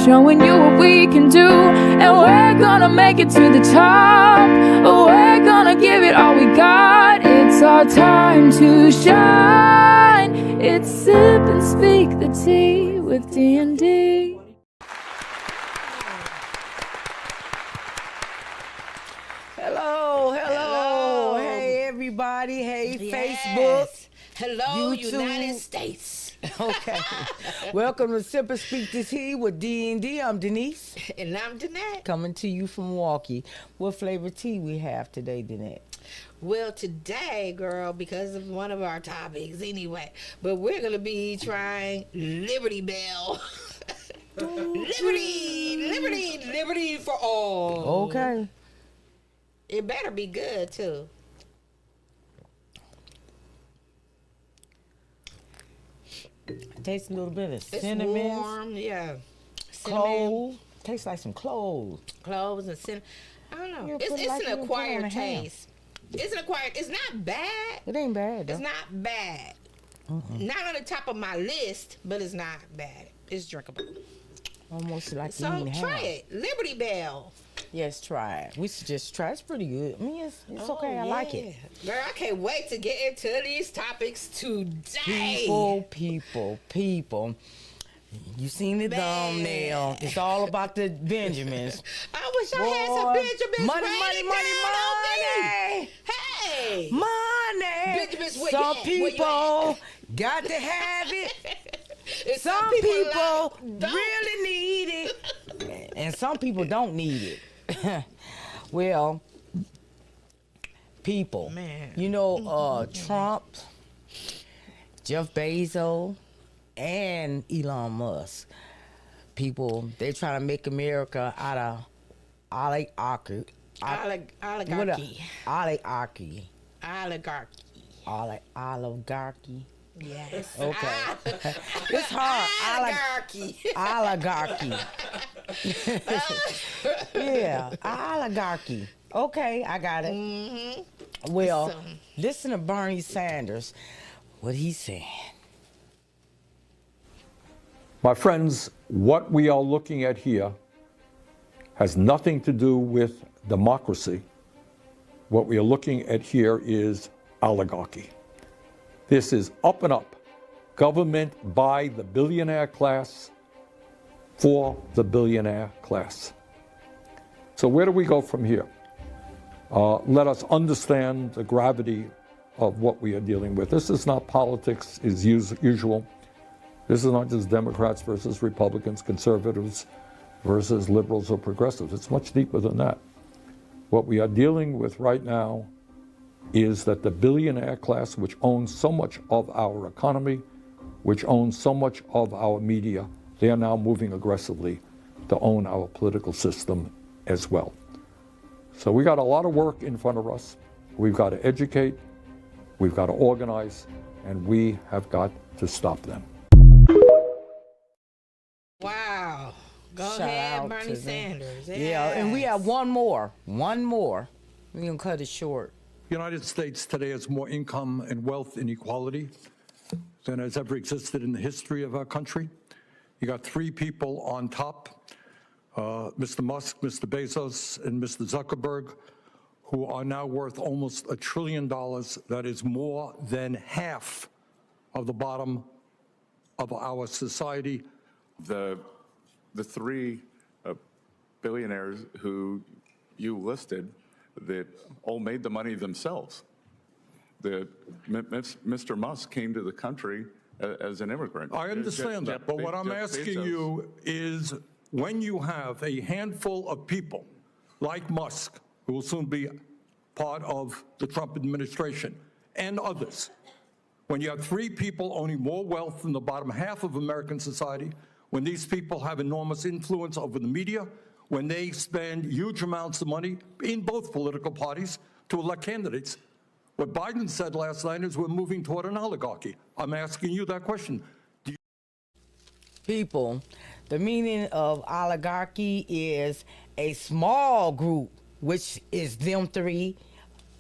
showing you what we can do. And we're gonna make it to the top. We're gonna give it all we got. It's our time to shine. It's Sip and Speak the Tea with D&D. Hello. Hey, everybody. Hey, Facebook. Hello, YouTube. United States. Okay. Welcome to Sip and Speak the Tea with D&D. I'm Denise. And I'm Danette. Coming to you from Milwaukee. What flavor tea we have today, Danette? Well, today, girl, because of one of our topics anyway, but we're going to be trying Liberty Bell. Liberty for all. Okay. It better be good, too. Tastes a little bit of It's cinnamon. warm, yeah. Clove. Tastes like some cloves. Cloves and cinnamon. I don't know. Yeah, It's put it like an you put on acquired a ham. taste. It's an acquired. It's not bad. It ain't bad, though. It's not bad. Not on the top of my list, but it's not bad. It's drinkable. Almost like So eating ham. try it. Liberty Bell. Yes, try it. We should just try it. It's pretty good. I mean, it's okay. I like it. Girl, I can't wait to get into these topics today. People. You seen the thumbnail. It's all about the Benjamins. I wish I had some Boy, Benjamins. money, raining money, down on money. me. Hey. Money. Benjamins, where Some you at? Where you people got to have it. And Some people don't. really need it. And some people don't need it. Well, people. Man. You know, Trump, Jeff Bezos, and Elon Musk. People, they're trying to make America out of oligarchy. Oligarchy. Yes. Okay. It's hard. Oligarchy. Yeah, oligarchy. Okay, I got it. Mm-hmm. Well, listen to Bernie Sanders, what he's saying. My friends, what we are looking at here has nothing to do with democracy. What we are looking at here is oligarchy. This is up and up. Government by the billionaire class for the billionaire class. So where do we go from here? Let us understand the gravity of what we are dealing with. This is not politics as usual. This is not just Democrats versus Republicans, conservatives versus liberals or progressives. It's much deeper than that. What we are dealing with right now is that the billionaire class, which owns so much of our economy, which owns so much of our media, they are now moving aggressively to own our political system as well. So we got a lot of work in front of us. We've got to educate, we've got to organize, and we have got to stop them. Wow. Go Shout ahead, out Bernie to them. Sanders. Yeah, and we have one more. We're going to cut it short. The United States today has more income and wealth inequality than has ever existed in the history of our country. You got three people on top, Mr. Musk, Mr. Bezos, and Mr. Zuckerberg, who are now worth almost $1 trillion. That is more than half of the bottom of our society. The three billionaires who you listed that all made the money themselves. Mr. Musk came to the country as an immigrant. I understand that, but what I'm asking you is, when you have a handful of people like Musk, who will soon be part of the Trump administration, and others, when you have three people owning more wealth than the bottom half of American society, when these people have enormous influence over the media, when they spend huge amounts of money in both political parties to elect candidates. What Biden said last night is we're moving toward an oligarchy. I'm asking you that question. People, the meaning of oligarchy is a small group, which is them three,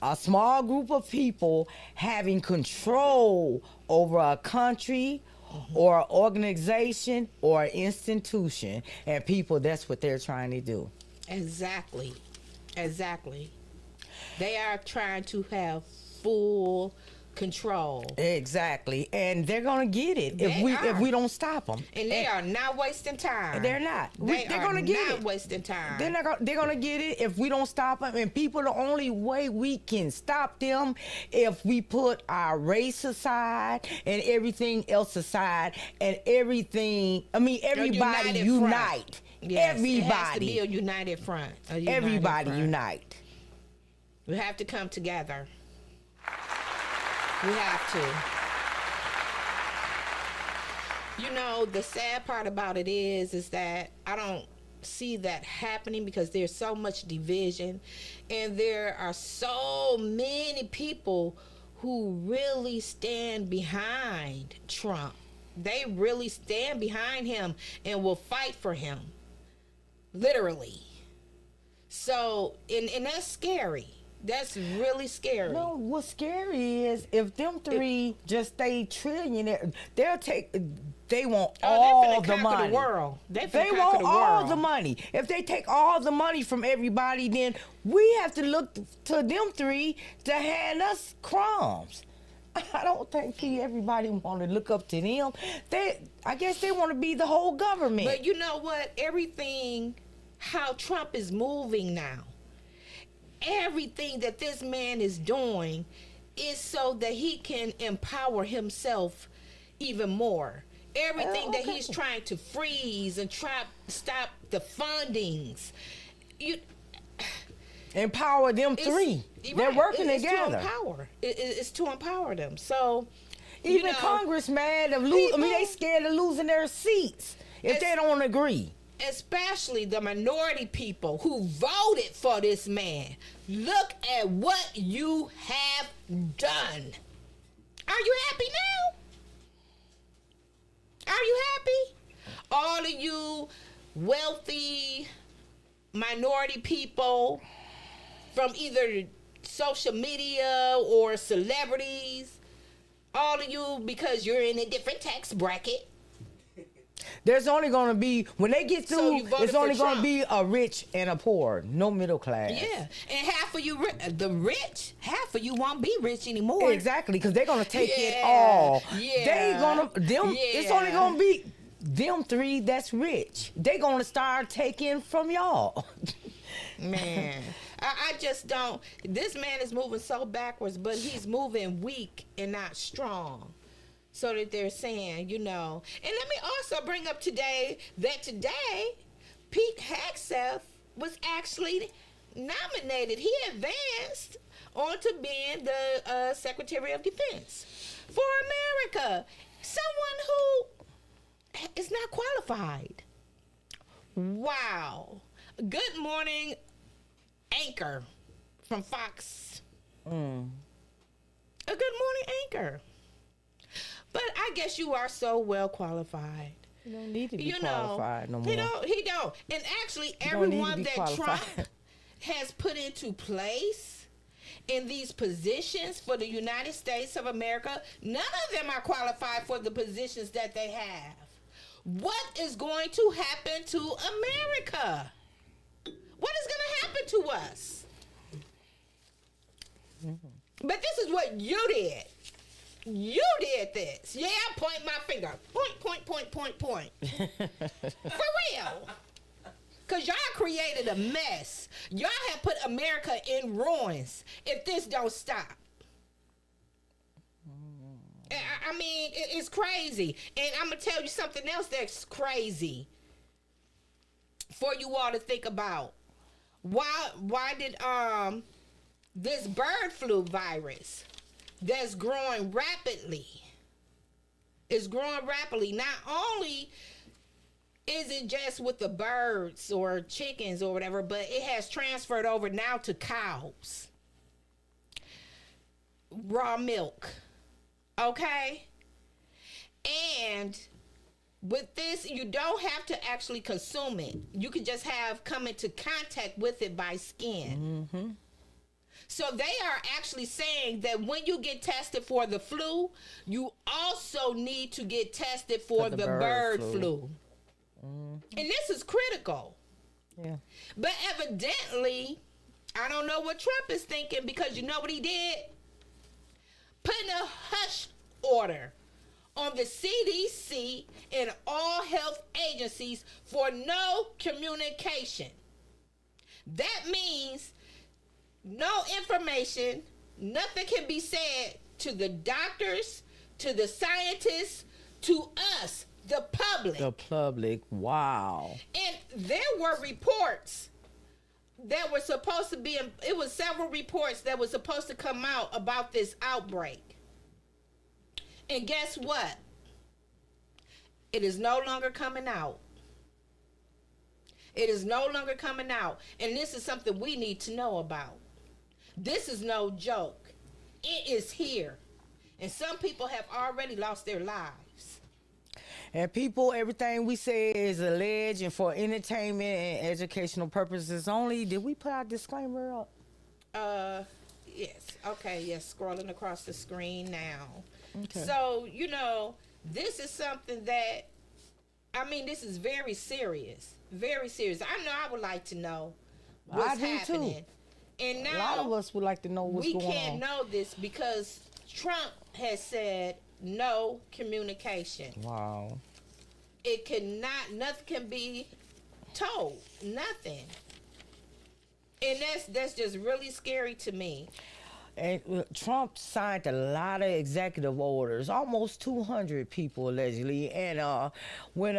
a small group of people having control over a country or organization or institution. And people, that's what they're trying to do. Exactly. They are trying to have full control. Exactly. And they're going to get it They if are. we don't stop them. And they are not wasting time. They're not. They're going to get not it. wasting time. They're gonna get it if we don't stop them. And people, the only way we can stop them if we put our race aside and everything else aside and everything. I mean, everybody united unite. front. Yes, it has to be Everybody. a united front. A united Everybody front. unite. We have to come together. We have to. You know, the sad part about it is that I don't see that happening because there's so much division and there are so many people who really stand behind Trump. They really stand behind him and will fight for him. Literally. So, and that's scary. That's really scary. No, what's scary is if them three just stay trillionaire, they want all the money. The world. They want all world. the money. If they take all the money from everybody, then we have to look to them three to hand us crumbs. I don't think everybody want to look up to them. I guess they want to be the whole government. But you know what? Everything, how Trump is moving now, everything that this man is doing is so that he can empower himself even more. Everything that he's trying to freeze and stop the fundings. Empower them three. They're working together. It's to empower them. So even Congress mad of they scared of losing their seats if they don't agree. Especially the minority people who voted for this man. Look at what you have done. Are you happy now? Are you happy? All of you wealthy minority people from either social media or celebrities, all of you because you're in a different tax bracket. There's only going to be, when they get through, it's only going to Trump. be a rich and a poor, no middle class. Yeah, and half of you, half of you won't be rich anymore. Exactly, because they're going to take it all. Yeah. It's only going to be them three that's rich. They're going to start taking from y'all. Man, I just don't. This man is moving so backwards, but he's moving weak and not strong. So that they're saying, And let me also bring up today, Pete Hegseth was actually nominated. He advanced onto being the Secretary of Defense for America. Someone who is not qualified. Wow. Good morning, anchor from Fox. A good morning anchor. But I guess you are so well qualified. You don't need to be qualified no more. He don't. And actually, everyone that Trump has put into place in these positions for the United States of America, none of them are qualified for the positions that they have. What is going to happen to America? What is going to happen to us? But this is what you did. You did this. Yeah, point my finger. Point. For real. Because y'all created a mess. Y'all have put America in ruins if this don't stop. I mean, it's crazy. And I'm going to tell you something else that's crazy for you all to think about. Why did this bird flu virus that's growing rapidly. It's growing rapidly. Not only is it just with the birds or chickens or whatever, but it has transferred over now to cows. Raw milk. Okay? And with this, you don't have to actually consume it. You can just come into contact with it by skin. Mm-hmm. So they are actually saying that when you get tested for the flu, you also need to get tested for the the bird bird flu. flu. And this is critical. Yeah. But evidently, I don't know what Trump is thinking, because you know what he did? Putting a hush order on the CDC and all health agencies for no communication. That means no information, nothing can be said to the doctors, to the scientists, to us, the public. The public, wow. And there were reports that were supposed to be, it was several reports that were supposed to come out about this outbreak. And guess what? It is no longer coming out. It is no longer coming out. And this is something we need to know about. This is no joke. It is here. And some people have already lost their lives. And people, everything we say is alleged and for entertainment and educational purposes only. Did we put our disclaimer up? Yes. Okay, yes, scrolling across the screen now. Okay. So, you know, this is something that, I mean, this is very serious. Very serious. I know I would like to know what's I do too. happening. And now A lot of us would like to know what's we going on. can't know this because Trump has said no communication. Wow. It cannot, nothing can be told. Nothing. And that's just really scary to me. And Trump signed a lot of executive orders, almost 200 people allegedly. And when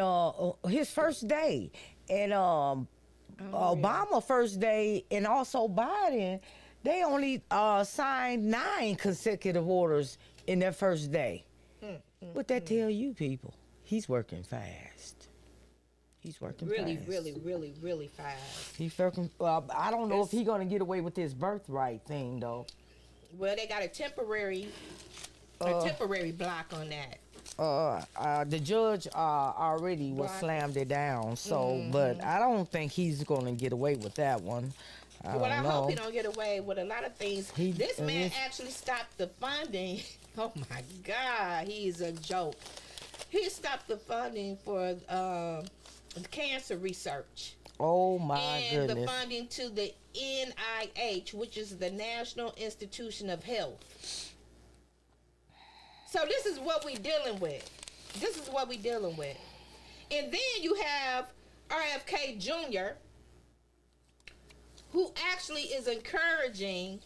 his first day, and Obama first day, and also Biden, they only signed 9 consecutive orders in their first day. What that tell you people? He's working fast. He's working Really, fast. really fast. He's working. I don't know if he's gonna get away with this birthright thing though. Well, they got a temporary block on that. The judge already was Right. slammed it down. So, but I don't think he's gonna get away with that one. I Well, I don't know. hope he don't get away with a lot of things. He- This man this- actually stopped the funding. Oh my God, he's a joke. He stopped the funding for cancer research. Oh my and goodness. the funding to the NIH, which is the National Institution of Health. So this is what we're dealing with. This is what we're dealing with. And then you have RFK Jr., who actually is encouraging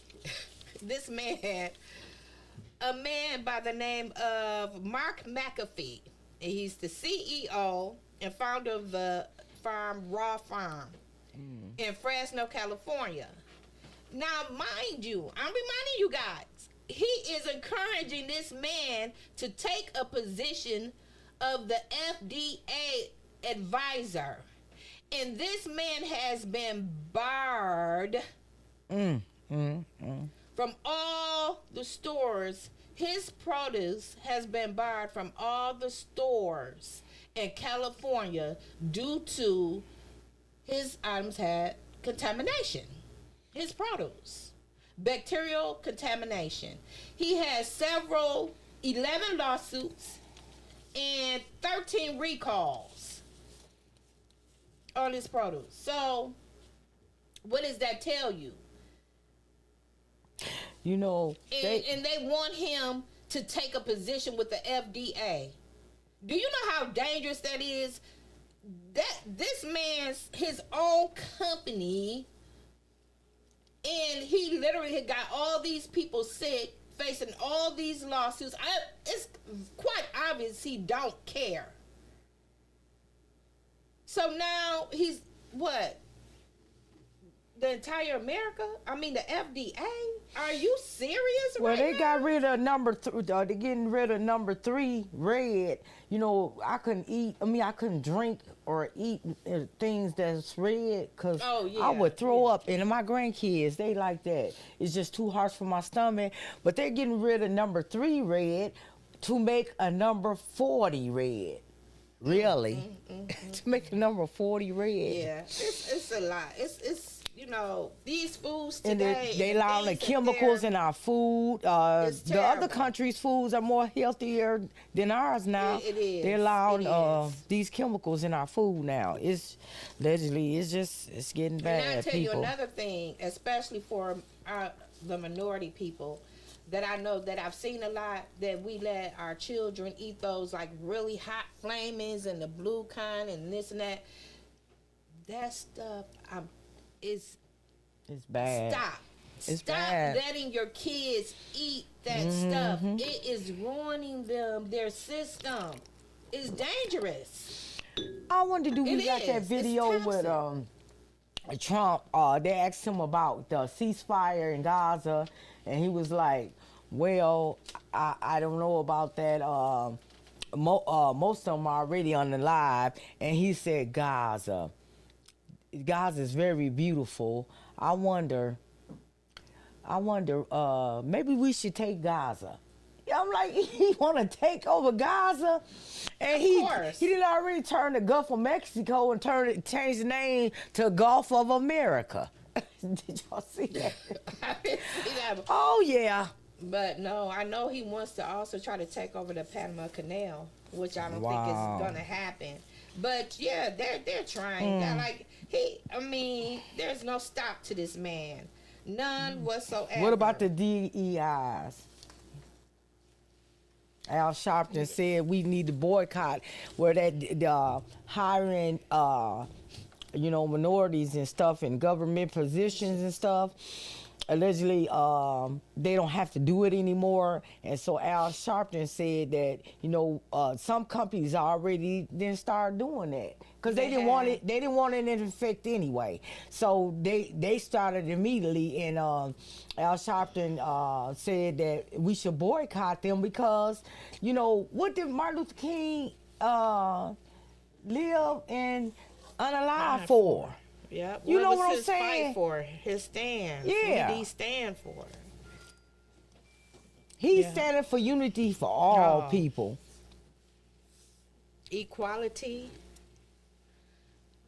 this man, a man by the name of Mark McAfee. And he's the CEO and founder of the farm Raw Farm in Fresno, California. Now, mind you, I'm reminding you guys, he is encouraging this man to take a position of the FDA advisor. And this man has been barred from all the stores. His produce has been barred from all the stores in California due to his items had contamination. His produce, bacterial contamination. He has 11 lawsuits and 13 recalls on his produce. So, what does that tell you? You know, And they want him to take a position with the FDA. Do you know how dangerous that is? That this man's his own company, and he literally had got all these people sick, facing all these lawsuits. It's quite obvious he don't care. So now he's what? The entire America? I mean, the FDA? Are you serious? well, right they now? got rid of they're getting rid of number 3, red. You know, I couldn't drink or eat things that's red because Oh, yeah, I would throw up. And my grandkids, they like that. It's just too harsh for my stomach. But they're getting rid of number 3 red to make a number 40 red. Really? To make a number 40 red. Yeah, it's a lot. It's you know, these foods And today. they and allow the things that chemicals they're- in our food. It's The other terrible. countries' foods are more healthier than ours now. It is. They're allowing It is. these chemicals in our food now. It's allegedly it's getting bad. And I tell people. you another thing, especially for the minority people, that I know that I've seen a lot, that we let our children eat those like really hot flamings and the blue kind and this and that. That stuff is It's bad. stop. It's Stop bad. letting your kids eat that stuff. It is ruining their system. It's dangerous. I wonder, do we It got is. that It's video with Trump? They asked him about the ceasefire in Gaza, and he was like, "Well, I don't know about that. Most of them are already on the live." And he said, "Gaza is very beautiful. I wonder, maybe we should take Gaza." Yeah, I'm like, he want to take over Gaza, and course. he did already turn the Gulf of Mexico and change the name to Gulf of America. Did y'all see that? I didn't see that. Oh yeah. But no, I know he wants to also try to take over the Panama Canal, which I don't Wow. think is gonna happen. But yeah, they're trying. They're like there's no stop to this man, none whatsoever. What about the DEIs? Al Sharpton said we need to boycott where the hiring, minorities and stuff in government positions and stuff. Allegedly, they don't have to do it anymore. And so Al Sharpton said that, some companies already didn't start doing that because they didn't want it. They didn't want it in effect anyway. So they started immediately. And Al Sharpton said that we should boycott them because, what did Martin Luther King live and unalive for? Yeah, You know was what I'm his saying? Fight for his stand. Yeah. What did he stand for? He's Yeah. standing for unity for all Oh. people. Equality.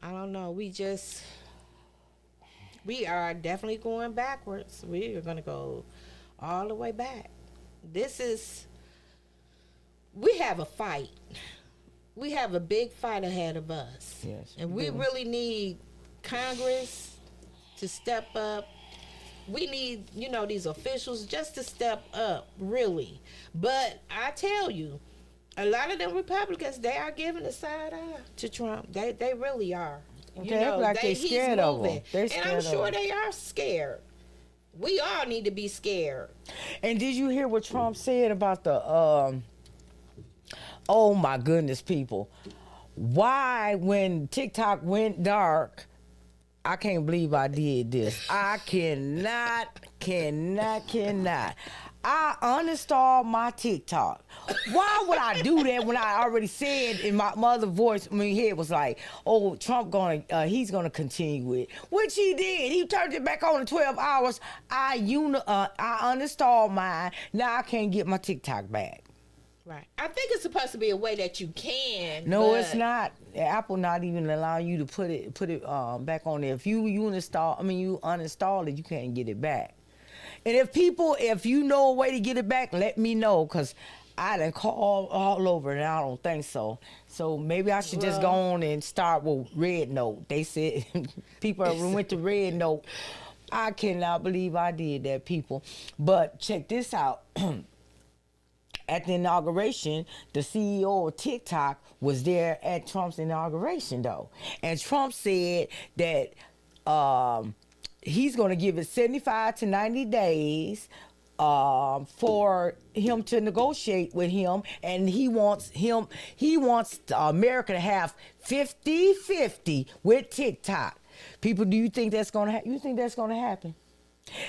I don't know. We are definitely going backwards. We are going to go all the way back. We have a fight. We have a big fight ahead of us. Yes, And we we do. really need Congress to step up. We need, these officials just to step up, really. But I tell you, a lot of them Republicans, they are giving a side eye to Trump. They really are. They act like they he's scared of him. moving. They're And scared I'm of sure him. they are scared. We all need to be scared. And did you hear what Trump said about the oh my goodness, people. Why when TikTok went dark, I can't believe I did this. I cannot. I uninstalled my TikTok. Why would I do that when I already said in my mother voice, head was like, oh, Trump he's gonna continue with it. Which he did. He turned it back on in 12 hours. I uninstalled mine. Now I can't get my TikTok back. Right. I think it's supposed to be a way that you can. No, but it's not. Apple not even allowing you to put it back on there. If you uninstall it, you can't get it back. And if you know a way to get it back, let me know, because I done called all over and I don't think so. So maybe I should just go on and start with Red Note. They said people went to Red Note. I cannot believe I did that, people. But check this out. At the inauguration, the CEO of TikTok was there at Trump's inauguration, though. And Trump said that he's going to give it 75 to 90 days for him to negotiate with him. And he wants America to have 50-50 with TikTok. People, do you think that's going to happen? You think that's going to happen?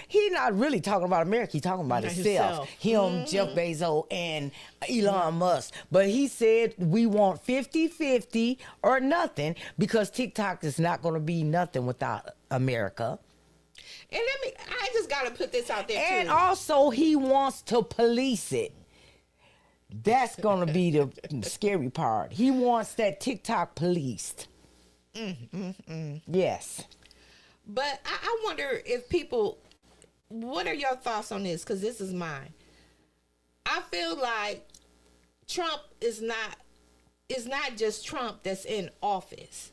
He's not really talking about America. He's talking about himself. Him, Jeff Bezos, and Elon Musk. But he said we want 50-50 or nothing, because TikTok is not going to be nothing without America. And I just got to put this out there, And too. also, he wants to police it. That's going to be the scary part. He wants that TikTok policed. Yes. But I wonder if people, what are your thoughts on this? Because this is mine. I feel like Trump is not, it's not just Trump that's in office.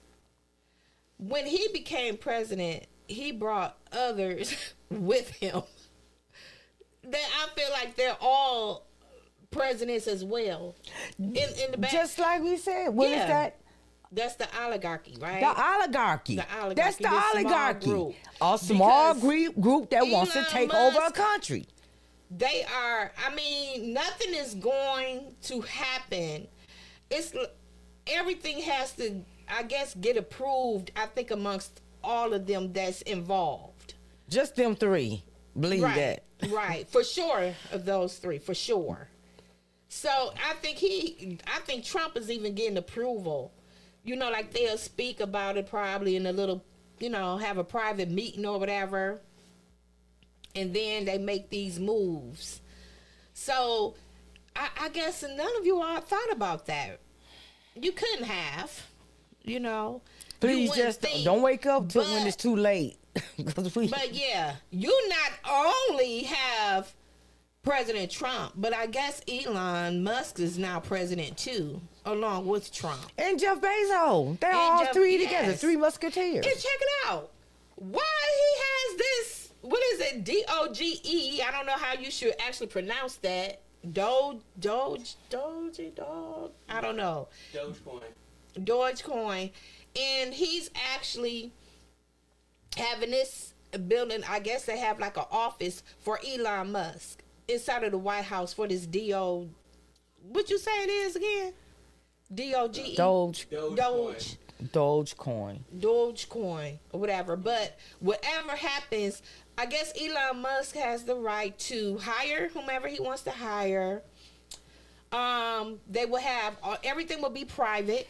When he became president, he brought others with him. That I feel like they're all presidents as well. In the back. Just like we said, what is Yeah. that? That's the oligarchy, right? The oligarchy. The oligarchy, That's the the small oligarchy. group. A small Because group that wants to Elon take over a Musk- country. They are, I mean, nothing is going to happen. Everything has to, I guess, get approved, I think, amongst all of them that's involved. Just them three. Believe Right, that. right, for sure, of those three, for sure. So I think Trump is even getting approval. You know, like they'll speak about it probably in a little, you know, have a private meeting or whatever. And then they make these moves. So I guess none of you all thought about that. You couldn't have, you know. You Please wouldn't just think, don't wake up till when but- it's too late. 'Cause But yeah, you not only have President Trump, but I guess Elon Musk is now president too, along with Trump. and Jeff Bezos. They're And all Jeff- three yes. together. Three musketeers. And check it out. Why he has this, what is it, DOGE? I don't know how you should actually pronounce that. Doge, I don't know. Dogecoin. And he's actually having this building, I guess they have like an office for Elon Musk inside of the White House for this what you say it is again? DOGE? Dogecoin. Dogecoin or whatever. But whatever happens, I guess Elon Musk has the right to hire whomever he wants to hire. They will have everything will be private.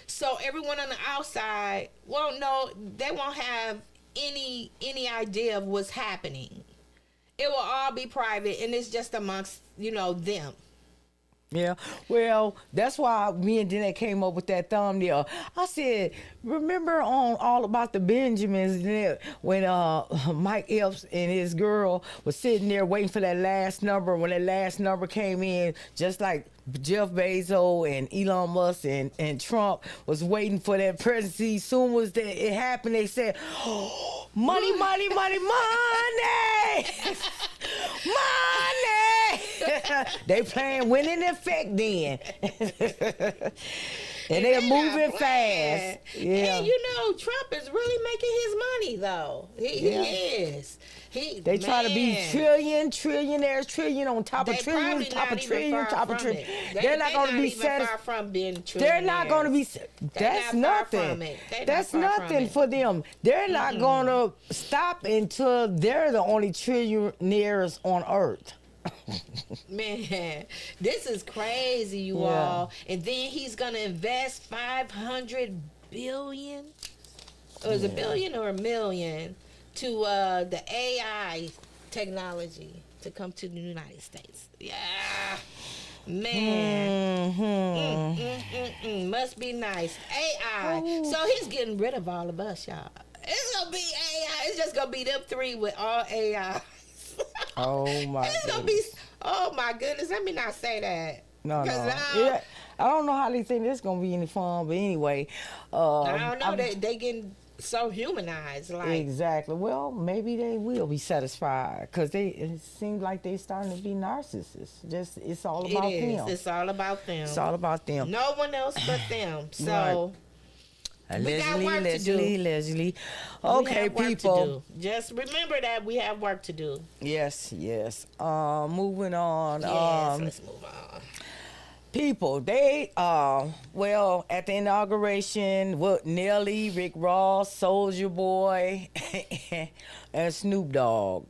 So everyone on the outside won't know, they won't have any idea of what's happening. It will all be private, and it's just amongst, you know, them. Yeah, well, that's why me and Dana came up with that thumbnail. I said, remember on All About the Benjamins when Mike Epps and his girl was sitting there waiting for that last number. When that last number came in, just like Jeff Bezos and Elon Musk and Trump was waiting for that presidency. Soon as it happened, they said, oh, money, money, money, money, money. They playing winning effect then. And they're not moving playing. fast. Yeah. And you know, Trump is really making his money though. He is. They try to be trillionaires, trillion on top of They trillion, probably top not of even trillion, far top of from trillion. it. They're not going to be even satisfied. far from being They're not going to be. not That's far from nothing. it. They're That's not far from nothing it. for them. They're not going to stop until they're the only trillionaires on earth. Man, this is crazy, you Yeah. all. And then he's gonna invest $500 billion. Or is it a billion or a million to the AI technology to come to the United States? Yeah, man. Must be nice. AI. So he's getting rid of all of us, y'all. It's gonna be AI. It's just gonna be them three with all AI. Oh my It's gonna goodness. be. Oh my goodness! Let me not say that. No. 'Cause now- Yeah, I don't know how they think this gonna be any fun, but anyway. I don't know. They getting so humanized. Like Exactly. Well, maybe they will be satisfied because it seems like they starting to be narcissists. Just it's all it about is. them. It's all about them. It's all about them. No one else but them. So we got work to do. Leslie. we Okay, have work people. To do. Just remember that we have work to do. Yes. Moving on. Yes. Let's move on. People, they well, at the inauguration, Nelly, Rick Ross, Soulja Boy, and Snoop Dogg.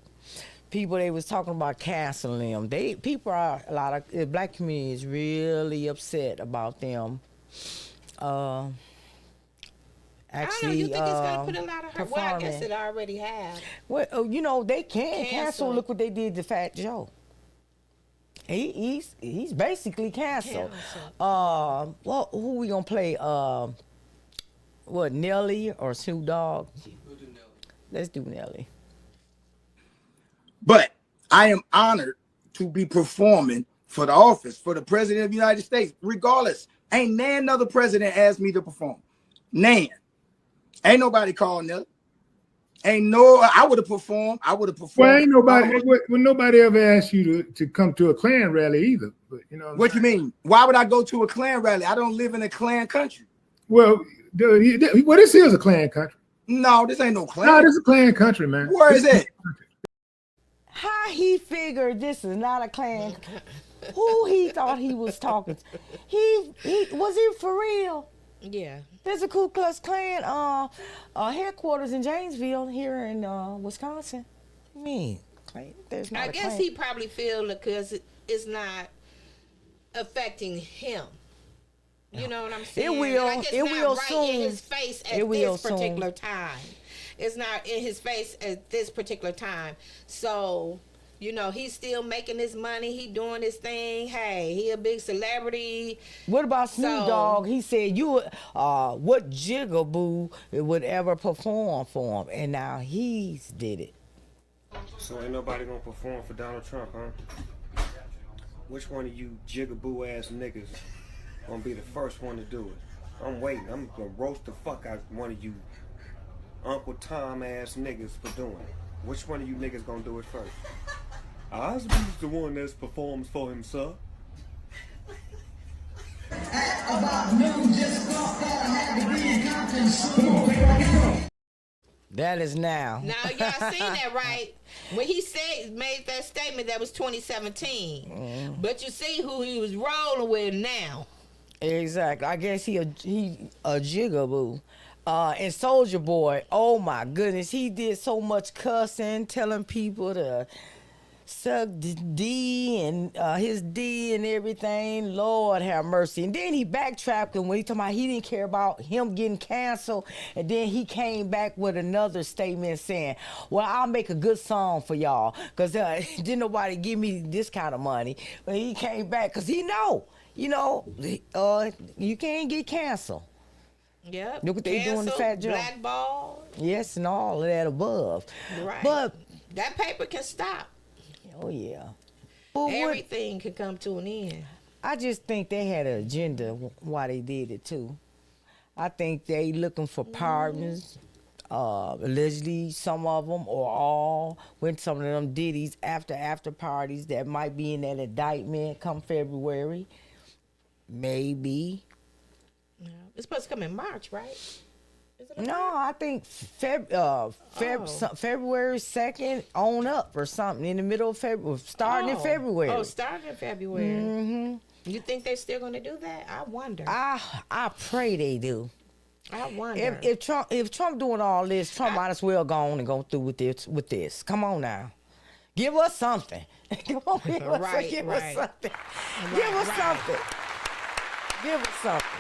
People, they was talking about canceling them. A lot of the black community is really upset about them. I don't know. Actually, You think it's gonna put a lot of hurt? Well, I guess performing. it already have. Well, you know, they can cancel. Cancel. Look what they did to Fat Joe. He's basically canceled. Well, who we gonna play? What, Nelly or Snoop Dogg? We'll do Let's do Nelly. But I am honored to be performing for the office for the president of the United States. Regardless, ain't another president asked me to perform. Ain't nobody called Nelly. I would have performed. Well, ain't nobody. Well, nobody ever asked you to come to a Klan rally either. But you know what you mean? Why would I go to a Klan rally? I don't live in a Klan country. Well, this is a Klan country. No, this ain't no Klan. No, this is a Klan country, man. Where is it? How he figured this is not a Klan? Who he thought he was talking to? He was he for real? Yeah. There's a Ku Klux Klan headquarters in Janesville here in Wisconsin. I mean, there's not I a guess Klan. he probably feel because it's not affecting him. You know what I'm saying? It will. Like it's It not will right soon. in his face at It will this soon. particular time. It's not in his face at this particular time. So, you know, he's still making his money. He doing his thing. Hey, he a big celebrity. What about Snoop So- Dogg? He said what jigaboo would ever perform for him, and now he's did it. So ain't nobody gonna perform for Donald Trump, huh? Which one of you jigaboo ass niggas gonna be the first one to do it? I'm waiting. I'm gonna roast the fuck out one of you Uncle Tom ass niggas for doing it. Which one of you niggas gonna do it first? Osby's the one that performs for himself. That is now. Now y'all seen that, right? When he made that statement, that was 2017. But you see who he was rolling with now. Exactly. I guess he a jigaboo. And Soldier Boy, oh my goodness, he did so much cussing, telling people to suck the D and his D and everything. Lord have mercy. And then he backtracked when he talking about he didn't care about him getting canceled. And then he came back with another statement saying, well, I'll make a good song for y'all because didn't nobody give me this kind of money. But he came back because he know, you can't get canceled. Yep. Look what they doing to Canceled, Fat Joe. Blackball. Yes, and all of that above. Right. But, that paper can stop. oh yeah. But Everything could come to an end. I just think they had an agenda why they did it too. I think they looking for pardons, allegedly some of them or all, when some of them did these after parties that might be in that indictment come February. Maybe. Yeah. It's supposed to come in March, right? Is it in No, March? I think February 2nd on up or something in the middle of February, starting in February. Oh, starting in February. Mm-hmm. You think they're still going to do that? I wonder. I pray they do. I wonder. If Trump doing all this, Trump might as well go on and go through with this. Come on now. Give us something. Come on, give us Right, something. right. Give us Right. something. Give us something.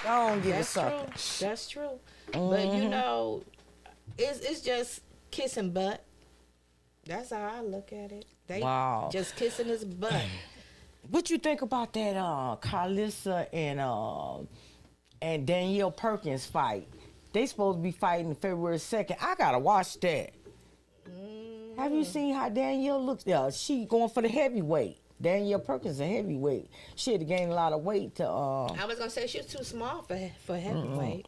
Go on, give us That's something. true. That's true. But you know, it's just kissing butt. That's how I look at it. They Wow. just kissing his butt. What you think about that Carlissa and Danielle Perkins fight? They supposed to be fighting February 2nd. I gotta watch that. Have you seen how Danielle looks? Yeah, she going for the heavyweight. Danielle Perkins a heavyweight. She had to gain a lot of weight to I was gonna say she was too small for heavyweight.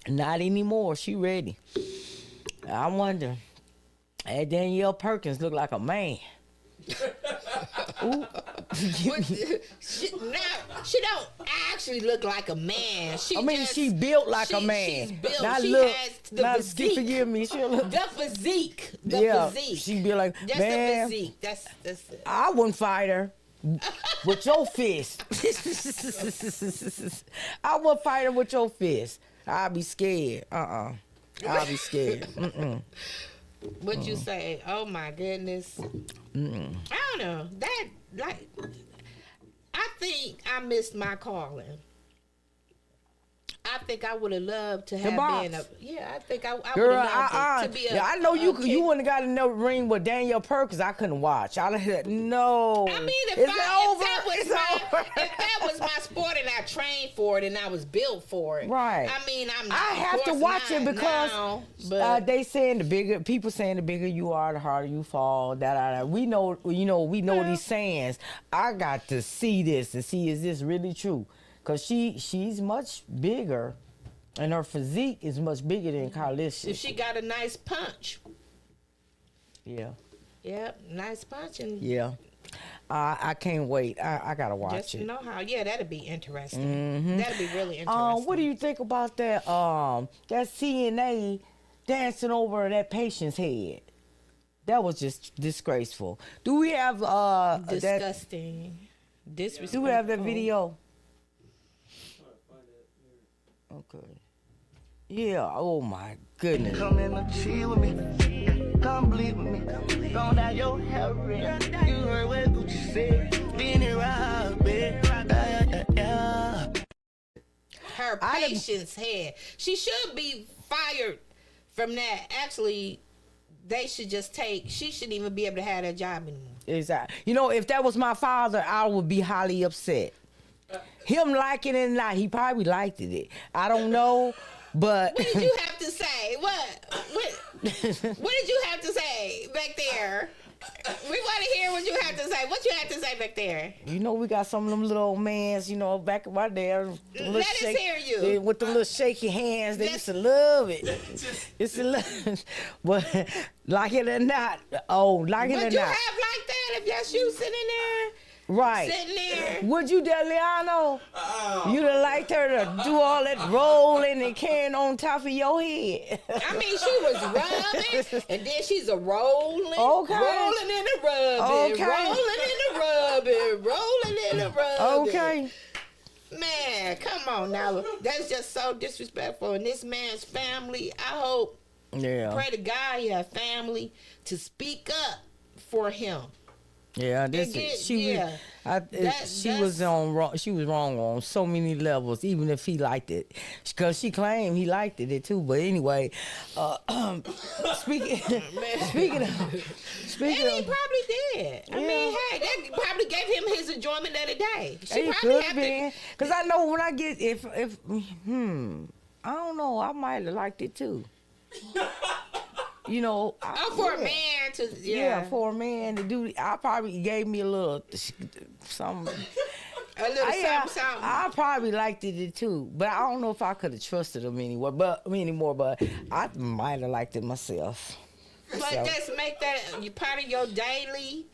not anymore. She ready. I wonder. That Danielle Perkins look like a man. Ooh. She don't actually look like a man. She built like a man. She's built. Now She look, has the now physique. forgive me. She look. The physique. The Yeah, physique. she be like, Just man, the physique. That's it. I wouldn't fight her with your fist. I wouldn't fight her with your fist. I'd be scared. I'd be scared. What you say? Oh my goodness. I don't know. That I think I missed my calling. I think I would have loved to The have box. been I think I would Girl, have loved it to be a. yeah, I know you. a You kid. wouldn't have got in the ring with Danielle Perkins. I couldn't watch. I'd have no. I mean, if it's that was it's my, over. if that was my sport and I trained for it and I was built for it, Right. I mean, I'm. I of have to course watch it not because now, but they saying the bigger people saying the bigger you are, the harder you fall. Da. We know, we know these sayings. I got to see this and see is this really true? Cause she's much bigger, and her physique is much bigger than Carlisle. if she got a nice punch, Yeah, yep, nice punch, and yeah. I can't wait. I gotta watch just it. know how. Yeah, that'd be interesting. That'd be really interesting. What do you think about that? That CNA dancing over that patient's head. That was just disgraceful. Do we have that? Disgusting. Disrespectful. Do we have that video? Okay. Yeah. Oh my goodness. Come in and chill with me. Come bleed with me. Throw down your hair. You heard what Gucci said. Then it robbed it. Yeah. Her patient's head. She should be fired from that. Actually, they should just take. She shouldn't even be able to have that job anymore. Exactly. You know, if that was my father, I would be highly upset. Him liking it or not, he probably liked it. I don't know, but What did you have to say? What did you have to say back there? We want to hear what you have to say. What you have to say back there? you know we got some of them little old mans, you know, back in my day. Let us hear you. With the little shaky hands, they used to love it. It's a love, but like it or not, like it or Would you not, have like that if that's you sitting there? right? Sitting there. Would you, Deliano? You'd have liked her to do all that rolling and carrying on top of your head. I mean, she was rubbing, and then she's a rolling, Okay. rolling in the rubbing, Okay. rolling in the rubbing, rolling in the rubbing. Okay. Man, come on now. That's just so disrespectful. And this man's family, I hope, Yeah. pray to God he have family to speak up for him. Yeah, this It get- she yeah. she was wrong. She was wrong on so many levels. Even if he liked it, because she claimed he liked it too. But anyway, speaking And he of, probably did. I mean, Yeah. hey, that probably gave him his enjoyment of the day. She he probably could have be, because I know when I get if I don't know, I might have liked it too. You know, for a man to for a man to do, I probably gave me a little something. a little something. I probably liked it too, but I don't know if I could have trusted him anymore. But I might have liked it myself. But So- just make that you part of your daily.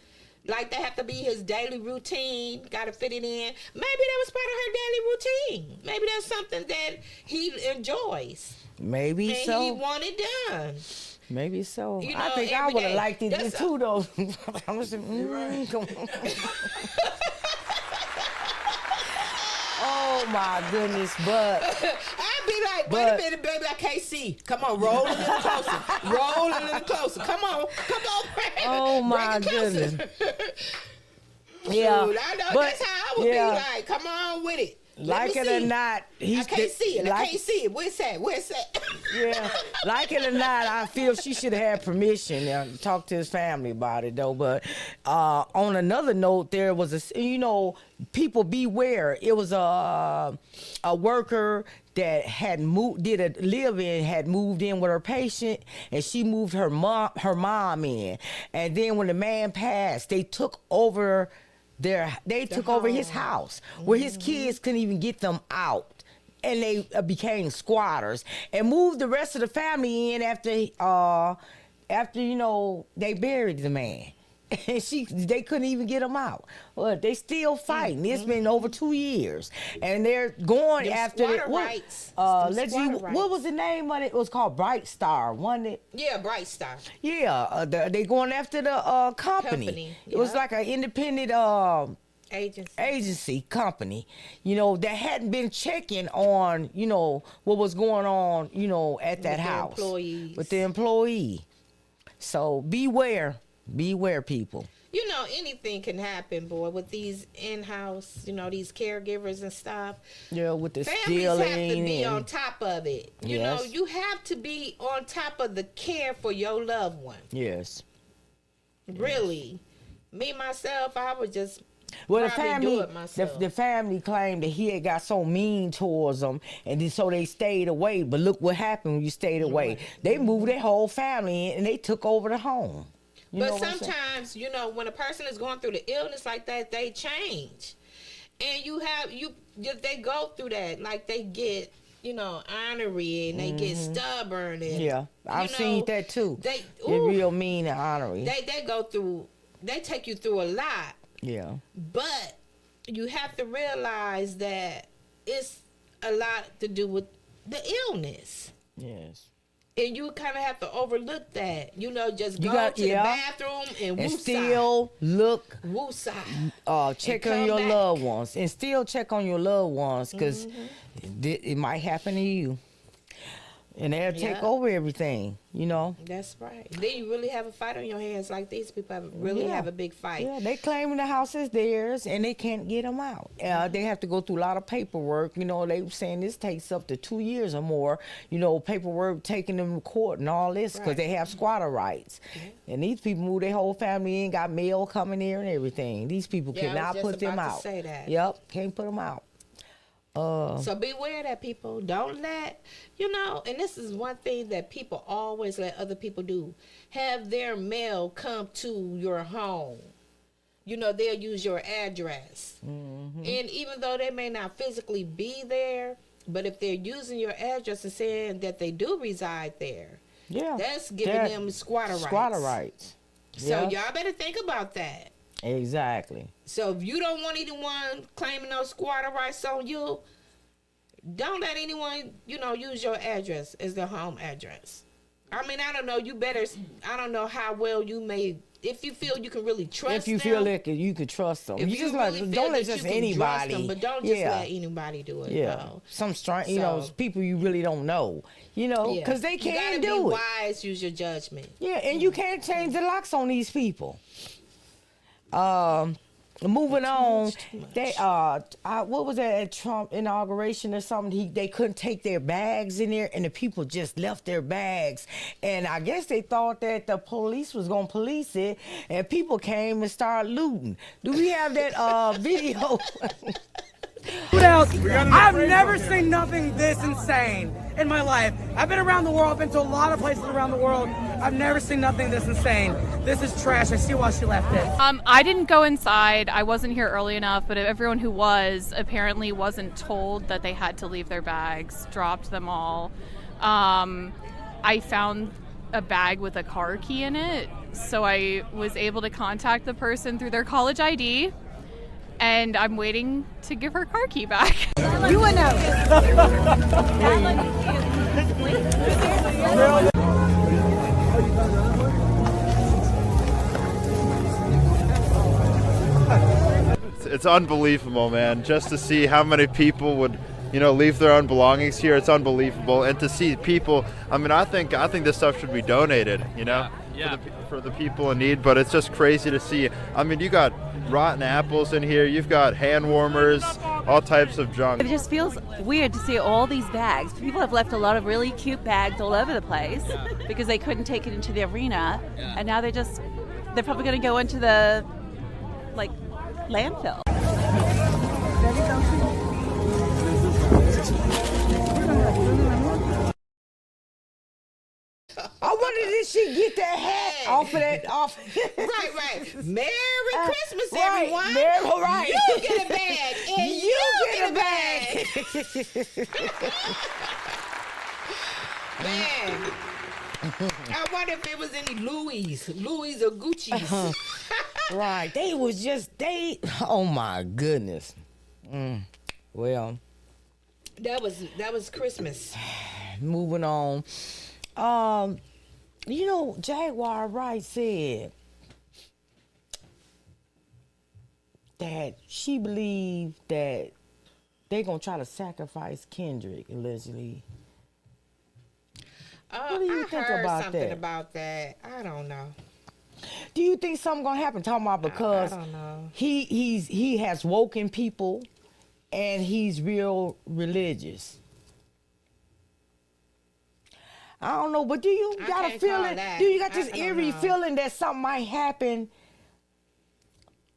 Like that have to be his daily routine. Got to fit it in. Maybe that was part of her daily routine. Maybe that's something that he enjoys Maybe and so. he wanted done. Maybe so. You I know, think I every would have day. liked it That's too, though. I was come on. Oh my goodness, but I'd be like, wait a minute, baby, I can't see. Come on, roll a little closer. Roll a little closer. Come on. Oh, my Bring it closer. goodness. Yeah, Shoot, I know but- that's how I would yeah. be like. Come on with it. Let like me it see. or not, I can't see it. I like- can't see it. Where's that? Where's that? Yeah, like it or not, I feel she should have had permission to talk to his family about it, though. But on another note, there was people beware. It was a worker that had moved, did a live-in, had moved in with her patient, and she moved her mom in. And then when the man passed, they took over over his house where his kids couldn't even get them out. And they became squatters and moved the rest of the family in after they buried the man. And they couldn't even get him out. Well, they still fighting. It's been over 2 years, and they're going Them after squatter what? rights. Them squatter What was the name of it? It was called Bright Star, wasn't it? Yeah, Bright Star. Yeah, they going after the company. It was yeah. like an independent agency company, that hadn't been checking on, what was going on, at that house employees. with the employee. So beware, people. you know, anything can happen, boy, with these in-house, you know, these caregivers and stuff. Yeah, with the Families have to stealing be and- on top of it. You know, Yes. you have to be on top of the care for your loved one. Yes. Really. Me, myself, I would just Well, the probably family, do it myself. the family claimed that he had got so mean towards them, and then so they stayed away. But look what happened when you stayed away. They moved their whole family in, and they took over the home. You know But what I'm saying? sometimes, you know, when a person is going through the illness like that, they change. And they go through that. Like they get, you know, ornery and they get stubborn. And, Yeah, I've you know, seen that too. They're They're real mean and honorary. They go through, they take you through a lot. Yeah. But you have to realize that it's a lot to do with the illness. Yes. And you kind of have to overlook that. You know, just You go got- to the yeah. bathroom and And woosah. still look, Woosah. check And on come your back. loved ones, and still check on your loved ones, because it might happen to you, and they'll take Yeah. over everything. You know. That's right. Then you really have a fight on your hands. Like these people really Yeah. have a big fight. Yeah, they claiming the house is theirs and they can't get them out. They have to go through a lot of paperwork. You know, they were saying this takes up to 2 years or more. You know, paperwork taking them to court and all this because Right. they have squatter rights. And these people moved their whole family in, got mail coming there and everything. These people Yeah, I was cannot just put them about to out. say that. Yep, can't put them out. So beware that, people. Don't let, you know, and this is one thing that people always let other people do. Have their mail come to your home. You know, they'll use your address. And even though they may not physically be there, but if they're using your address and saying that they do reside there, Yeah, that's giving that- them squatter rights. Squatter rights. So Yeah. y'all better think about that. Exactly. So if you don't want anyone claiming those squatter rights on you, don't let anyone, you know, use your address as their home address. I mean, I don't know. You better, I don't know how well you may, if you feel you can really trust If you them. feel like you could trust them, If you just like really feel don't let that just you can trust anybody. them, but don't just yeah. let anybody do it. Yeah, though. some strange, you know, So- people you really don't know, you know, Yeah. because they You can't gotta do be it. wise, use your judgment. Yeah, and you can't change the locks on these people. Moving on, they what was that at Trump inauguration or something? They couldn't take their bags in there, and the people just left their bags. And I guess they thought that the police was gonna police it, and people came and started looting. Do we have that video? What else? I've never seen nothing this insane in my life. I've been around the world, been to a lot of places around the world. I've never seen nothing this insane. This is trash. I see why she left it. I didn't go inside. I wasn't here early enough, but everyone who was apparently wasn't told that they had to leave their bags, dropped them all. I found a bag with a car key in it, so I was able to contact the person through their college ID, and I'm waiting to give her car key back. You went out. It's unbelievable, man. Just to see how many people would, you know, leave their own belongings here. It's unbelievable, and to see people. I mean, I think this stuff should be donated. You know, For the people in need. But it's just crazy to see. I mean, you got rotten apples in here. You've got hand warmers, all types of junk. It just feels weird to see all these bags. People have left a lot of really cute bags all over the place because they couldn't take it into the arena, and now they're probably going to go into the landfill. I wonder did she get that hat off of that Right. Merry Christmas, right, everyone. right. You get a bag, and you get a bag. Man, I wonder if there was any Louis or Gucci's. Right, oh my goodness. Well, that was Christmas. Moving on. You know, Jaguar Wright said that she believed that they're gonna try to sacrifice Kendrick allegedly. What do you think heard about something that? about that. I don't know. Do you think something gonna happen? Talking about because I don't know. he has woken people, and he's real religious. I don't know, but do you I got a can't call feeling? that. Do you got this I don't eerie know. feeling that something might happen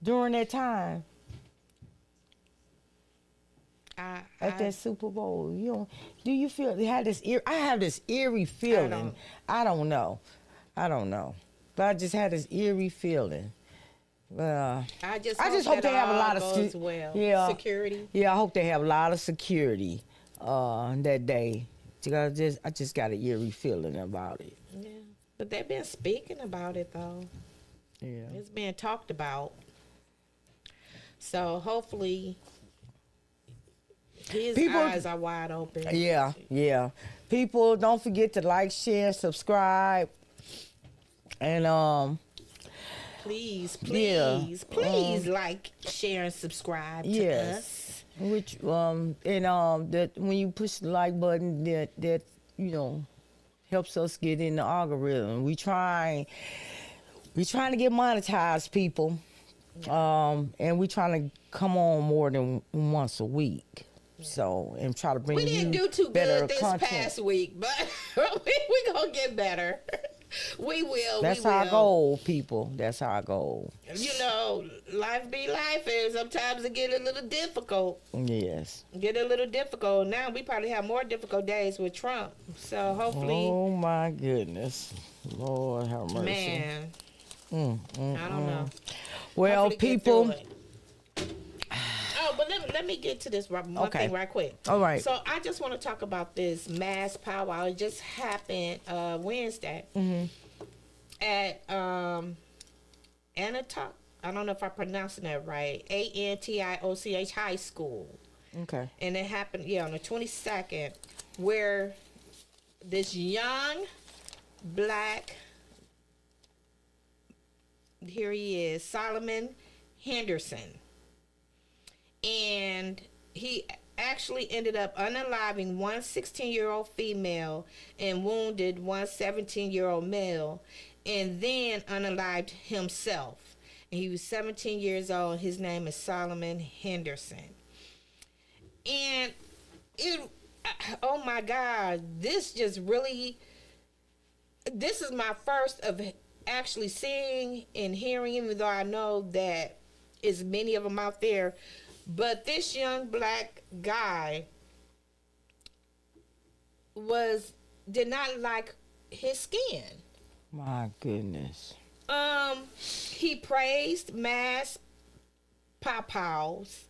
during that time at that Super Bowl? You know, do you feel you had this? I have this eerie feeling. I don't know, but I just had this eerie feeling. I just hope they have a lot of goes well. Security. Yeah, I hope they have a lot of security that day. I just got an eerie feeling about it. Yeah, but they've been speaking about it though. Yeah, it's being talked about. So hopefully, his eyes are wide open. Yeah. People, don't forget to like, share, subscribe, and please like, share, and subscribe to us. Which that when you push the like button, that helps us get in the algorithm. We trying to get monetized, people, and we trying to come on more than once a week. So, and try to bring you better content. We didn't do too good this past week, but we gonna get better. We will. That's our goal, people. That's our goal. You know, life be life, and sometimes it get a little difficult. Yes. Get a little difficult. Now we probably have more difficult days with Trump. So hopefully. Oh my goodness, Lord have mercy. Man. I don't know. Well, Hopefully people. Oh, but let me get to this one thing right quick. All right. So I just want to talk about this mass powwow. It just happened Wednesday at Antioch. I don't know if I'm pronouncing that right. Antioch High School. Okay. And it happened, on the 22nd, where this young black, here he is, Solomon Henderson. And he actually ended up unaliving one 16-year-old female and wounded one 17-year-old male, and then unalived himself. And he was 17 years old. His name is Solomon Henderson. And oh my God, this is my first of actually seeing and hearing, even though I know that is many of them out there. But this young black guy did not like his skin. My goodness. He praised mass pow-pows,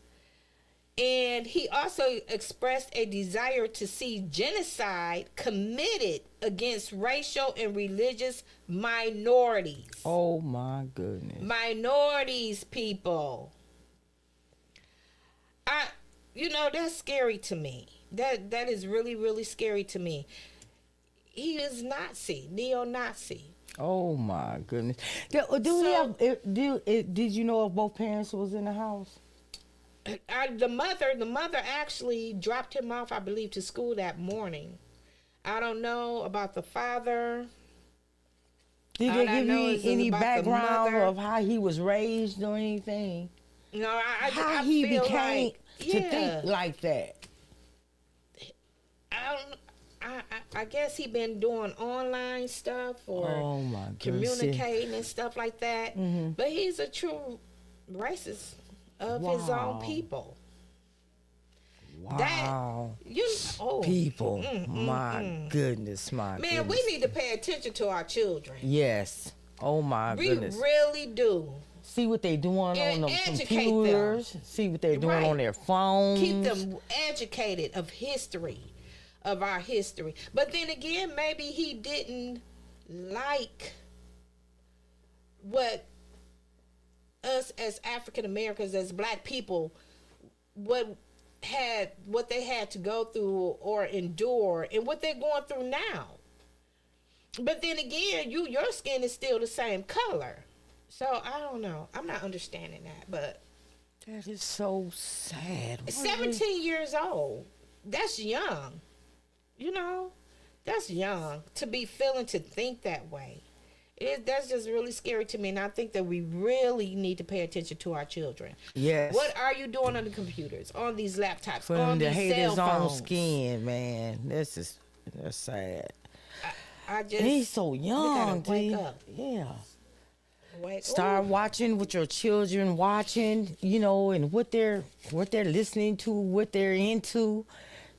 and he also expressed a desire to see genocide committed against racial and religious minorities. Oh my goodness. Minorities, people. That's scary to me. That is really, really scary to me. He is neo-Nazi. Oh my goodness. Did you know if both parents was in the house? The mother actually dropped him off, I believe, to school that morning. I don't know about the father. Did they give you any background of how he was raised or anything? No, how he became to think like that? I guess he been doing online stuff or communicating and stuff like that. But he's a true racist of his own people. Wow. People, my goodness, man, we need to pay attention to our children. Yes. Oh my goodness. We really do. See what they're doing on the computers. See what they're doing on their phones. Keep them educated of our history. But then again, maybe he didn't like what us as African Americans, as black people, what they had to go through or endure, and what they're going through now. But then again, your skin is still the same color. So I don't know. I'm not understanding that, but that is so sad. 17 years old. That's young. That's young to be feeling to think that way. That's just really scary to me, and I think that we really need to pay attention to our children. Yes. What are you doing on the computers, on these laptops, For on them to these hate cell his own phones? skin, man. That's sad. I just And he's so young, gotta wake D. up. Yeah. Wake Start Ooh. watching what your children watching, and what they're listening to, what they're into.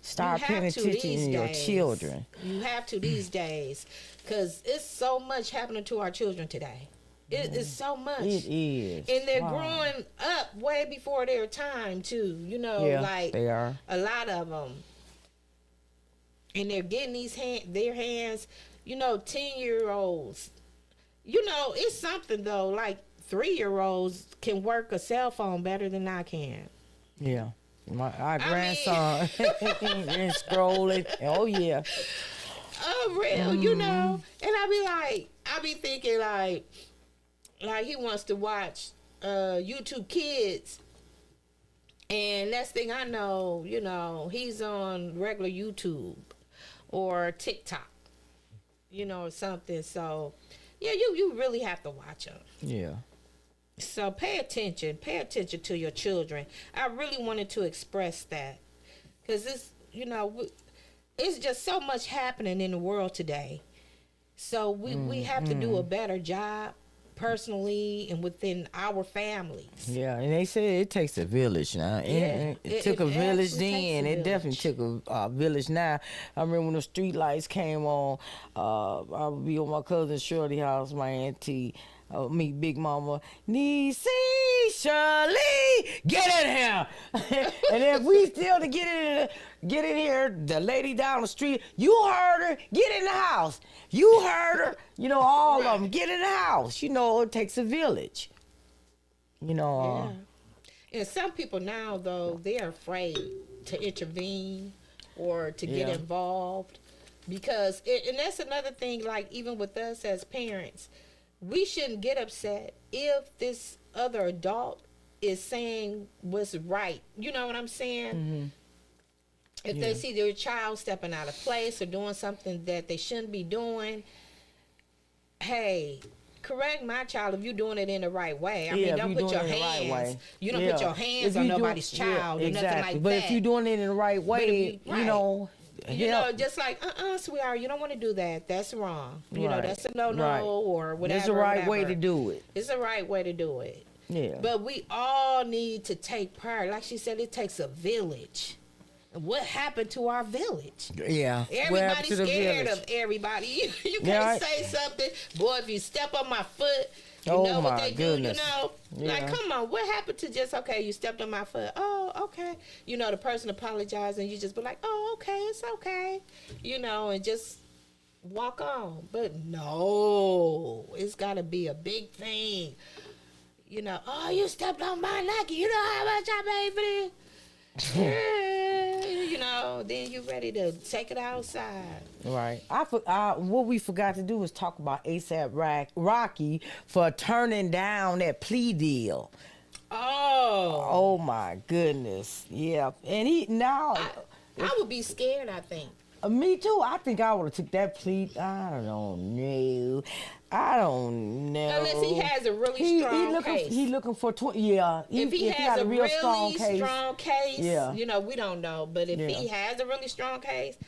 Start You paying have to attention these to your days. children. You have to these days, because it's so much happening to our children today. It is so much. It is. And they're Wow. growing up way before their time too. Yeah, like they are. a lot of them, and they're getting their hands. 10-year-olds. It's something though. Like 3-year-olds can work a cell phone better than I can. Yeah. Our grandson is scrolling. Oh yeah. Oh, real, and I be thinking like he wants to watch YouTube Kids, and next thing I know, he's on regular YouTube or TikTok, or something. So, yeah, you really have to watch them. Yeah. So pay attention to your children. I really wanted to express that, because it's just so much happening in the world today. So we have to do a better job personally and within our families. Yeah, and they say it takes a village now. Yeah, It took a village actually takes then. a It definitely took a village now. I remember when the street lights came on. I would be on my cousin Shorty house, my auntie, meet Big Mama, Niecy, Shirley, get in here. And if we still to get in here, the lady down the street, you heard her, get in the house. You heard her, all of them, get in the house. It takes a village. Yeah. And some people now, though, they're afraid to intervene or to get Yeah. involved, because and that's another thing. Like, even with us as parents, we shouldn't get upset if this other adult is saying what's right. You know what I'm saying? Mm-hmm. If they see their child stepping out of place or doing something that they shouldn't be doing, hey, correct my child if you're doing it in the right way. I mean, don't put your hands. You don't put your hands on nobody's child or nothing like but that. if you're doing it in the right way, just like, sweetheart, you don't want to do that. That's wrong. Right. That's a no-no Right. or whatever. There's a right way whatever. to do it. It's the right way to do it. Yeah. But we all need to take part. Like she said, it takes a village. What happened to our village? Yeah. What happened Everybody's to the scared village? of everybody. You can't Yeah, say something. Boy, if you step on my foot, you Oh, know what my they goodness. do, Like, Yeah. come on, what happened to just, okay, you stepped on my foot. Oh, okay. The person apologized and you just be like, oh, okay, it's okay. And just walk on. But no, it's got to be a big thing. Oh, you stepped on my Nike. You know how much I paid for this? Then you ready to take it outside. Right. What we forgot to do was talk about ASAP Rocky for turning down that plea deal. Oh my goodness. Yeah. And I would be scared, I think. Me too. I think I would have took that plea. I don't know. Unless he has a really strong case. He looking for 20. Yeah. If he has a real really strong case, yeah. We don't know. But if he has a really strong case,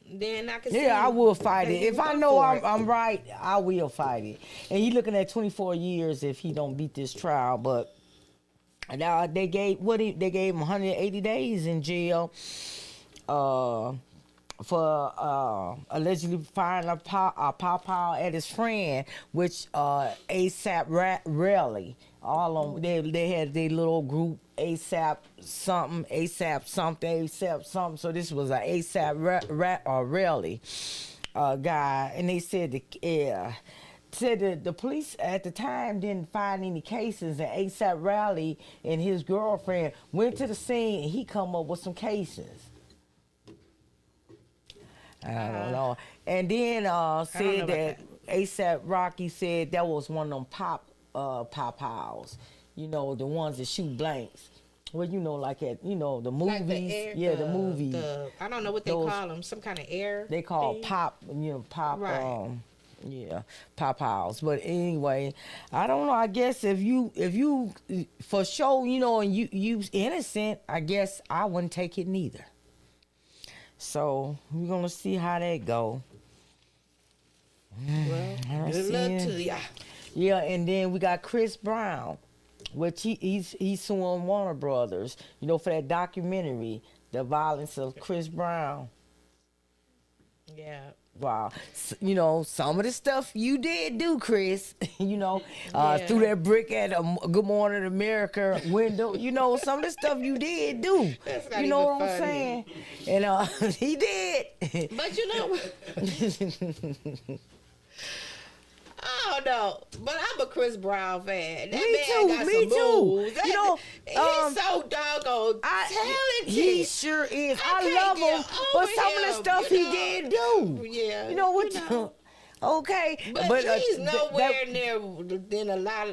then I can see. Yeah, I will fight it. If I know I'm I'm right, I will fight it. And he looking at 24 years if he don't beat this trial. But now they gave him 180 days in jail. For allegedly firing a pow at his friend, which ASAP Rally. All on they had their little group ASAP something. So this was a ASAP Rally guy, and they said said the police at the time didn't find any cases, and ASAP Rally and his girlfriend went to the scene and he come up with some cases. I don't know. And then said that ASAP Rocky said that was one of them pop-pows, the ones that shoot blanks. Well, like at the movies. Like the air, the movies. I don't know what they call them. Some kind of air. They call thing? pop. Pop. Right. Yeah, Pop House. But anyway, I don't know. I guess if you for sure, you know, and you innocent, I guess I wouldn't take it neither. So we're gonna see how that go. Well, good luck to ya. Yeah, and then we got Chris Brown, which he's suing Warner Brothers, you know, for that documentary, The Violence of Chris Brown. Yeah. Wow. You know, some of the stuff you did do, Chris, you know, threw that brick at a Good Morning America window. You know, some of the stuff you did do. That's not you know even what I'm saying? And he did. But you know, I don't know, but I'm a Chris Brown fan. That man got some moves. You know, he's so doggone talented. He sure is. I love him, but some of the stuff he did do. Yeah. You know what? Okay, but he's nowhere near than a lot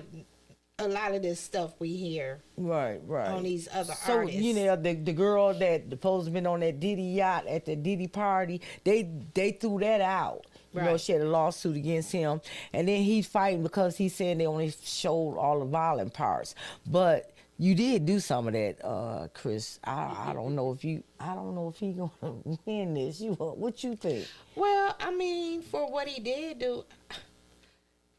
of this stuff we hear. Right. On these other so, artists. you know, the girl that supposed to been on that Diddy yacht at the Diddy party, they threw that out. You know, she had a lawsuit against him, and then he's fighting because he's saying they only showed all the violent parts. But you did do some of that, Chris. I don't know if he gonna win this. What you think? Well, I mean, for what he did do,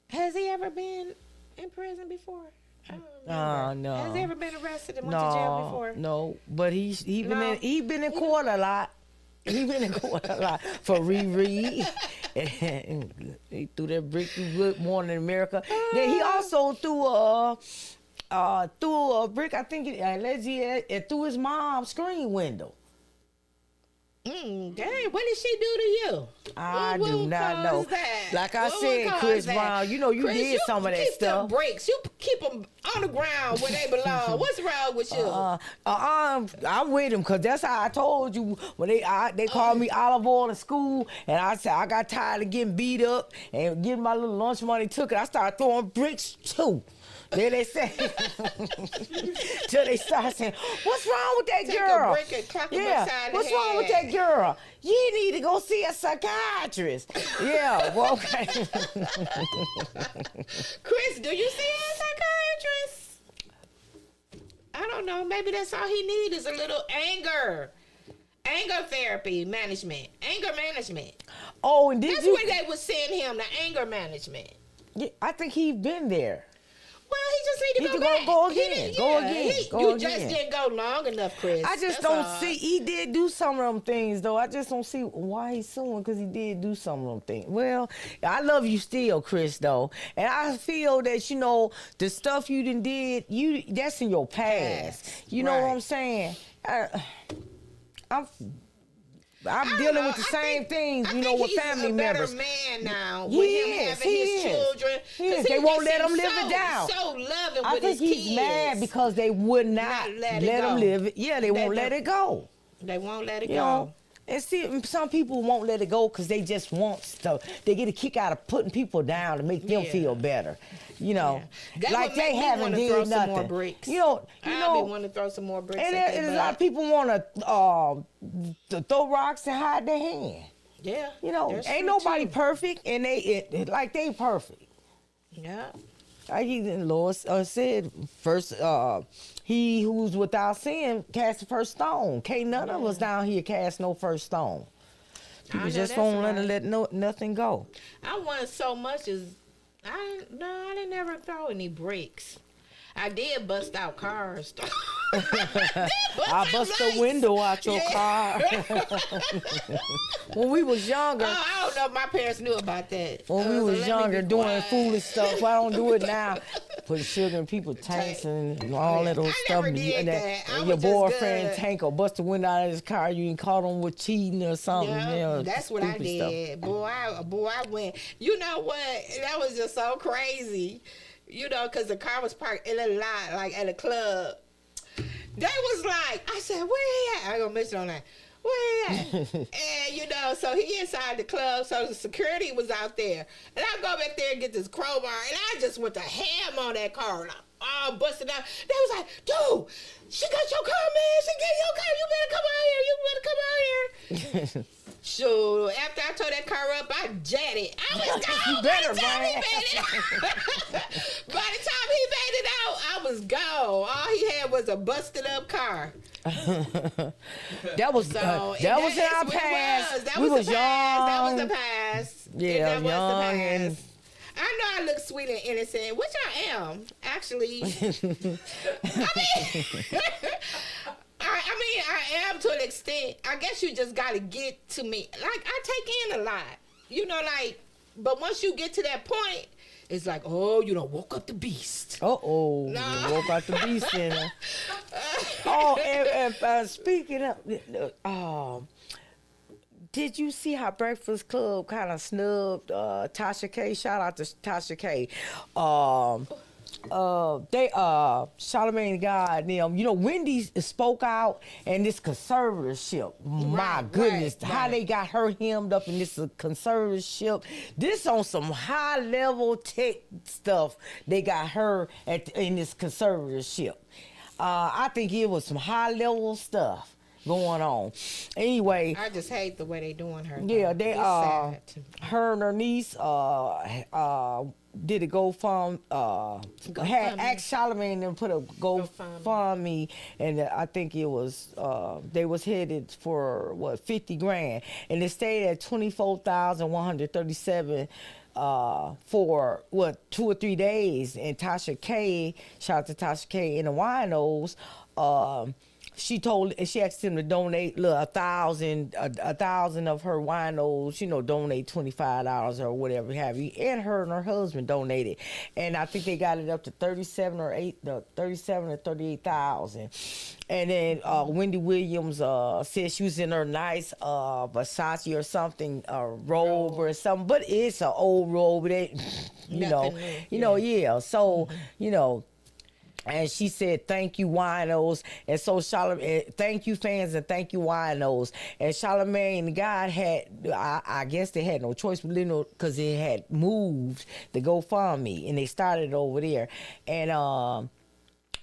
has he ever been in prison before? No. Has he ever been arrested and went to jail before? No, but he been in court a lot. He been in court a lot for Riri. And he threw that brick through Good Morning America. Then he also threw a brick, I think, through his mom's screen window. Dang, what did she do to you? I do not know. That? Like I said, Chris Brown, you know, you Chris, did some of that stuff. Keep breaks. You keep them on the ground where they belong. What's wrong with you? I'm with him because that's how I told you when they called me olive oil in school, and I said I got tired of getting beat up and getting my little lunch money took, and I started throwing bricks too. Then they say, till they start saying, "What's wrong with that girl?" A brick and clock him upside what's the wrong head. with that girl? You need to go see a psychiatrist. Yeah, well, okay. Chris, do you see a psychiatrist? I don't know. Maybe that's all he needs is a little anger therapy management, anger management. Oh, and that's where they would send him, the anger management. Yeah, I think he's been there. Well, he just need to go back. Go again. You just didn't go long enough, Chris. I just don't see. He did do some of them things, though. I just don't see why he's suing, because he did do some of them things. Well, I love you still, Chris, though, and I feel that, you know, the stuff you did, that's in your past. You know what I'm saying? I'm dealing with the same things, you know, with family members. He's a better man now. He with him is, having he his is. children. He is. They won't let him live it down. So loving I with think his he's kids. mad because they would not let him live it. Yeah, they won't let it go. They won't let it You go. know? And see, some people won't let it go because they just want stuff. They get a kick out of putting people down to make them feel better. You know, That like would make they me haven't wanna did throw nothing. some more bricks. You know, I'll be wanting to throw some more bricks. and, at and that a lot of people want to throw rocks and hide their hand. Yeah. You know, that's ain't true, nobody too. perfect, and they perfect. Yeah. Like the Lord said, first, he who's without sin cast the first stone. Can't none of us down here cast no first stone. People just won't let nothing go. I wanted so much as I didn't ever throw any bricks. I did bust out cars. I bust the window out your car. When we was younger. Oh, I don't know if my parents knew about that. When we was younger, doing foolish stuff. I don't do it now. Put sugar in people's tanks and all that old stuff. never did that. I Your was just boyfriend good. tank or bust the window out of his car. You can caught him with cheating or something. Yeah, you know, that's what I stupid did. stuff. Boy, I went. You know what? That was just so crazy. You know, because the car was parked in a lot, like at a club. They was like, I said, where he at? I ain't gonna mention on that. Where he at? And you know, so he inside the club, so the security was out there. And I go back there and get this crowbar, and I just went to ham on that car. And I busted out. They was like, dude, she got your car, man. She got your car. You better come out here. You better come out here. Sure. After I tore that car up, I jetted. I was gone. Better, by the time he man. made it out. By the time he made it out, I was gone. All he had was a busted up car. That was So that was is in our what it past. was. That we was the young. past. That was the past. Yeah, that was young the and- past. I know I look sweet and innocent, which I am, actually. I am to an extent. I guess you just got to get to me. Like, I take in a lot. You know, like, but once you get to that point, it's like, oh, you done woke up the beast. Uh-oh. No. You woke out the beast in her. Oh, and speaking of, did you see how Breakfast Club kind of snubbed Tasha K? Shout out to Tasha K. Charlamagne God, them, you know, Wendy spoke out, and this conservatorship, my goodness, how they got her hemmed up in this conservatorship. This on some high level tech stuff. They got her in this conservatorship. I think it was some high level stuff going on. Anyway, I just hate the way they doing her. yeah, though. they It's sad. her and her niece did a GoFund, had asked Charlamagne and put a GoFundMe, and I think it was they was headed for what, 50 grand, and they stayed at 24,137 for what, 2 or 3 days. And Tasha K, shout out to Tasha K in the Winos, she asked him to donate 1,000 of her winos, you know, donate $25 or whatever have you. And her husband donated, and I think they got it up to 37 or 38,000. And then Wendy Williams said she was in her nice Versace or something robe or something, but it's an old robe. That So you know. And she said, thank you, winos. And so thank you, fans, and thank you, winos. And Charlamagne God had, I guess they had no choice, because it had moved the GoFundMe, and they started over there.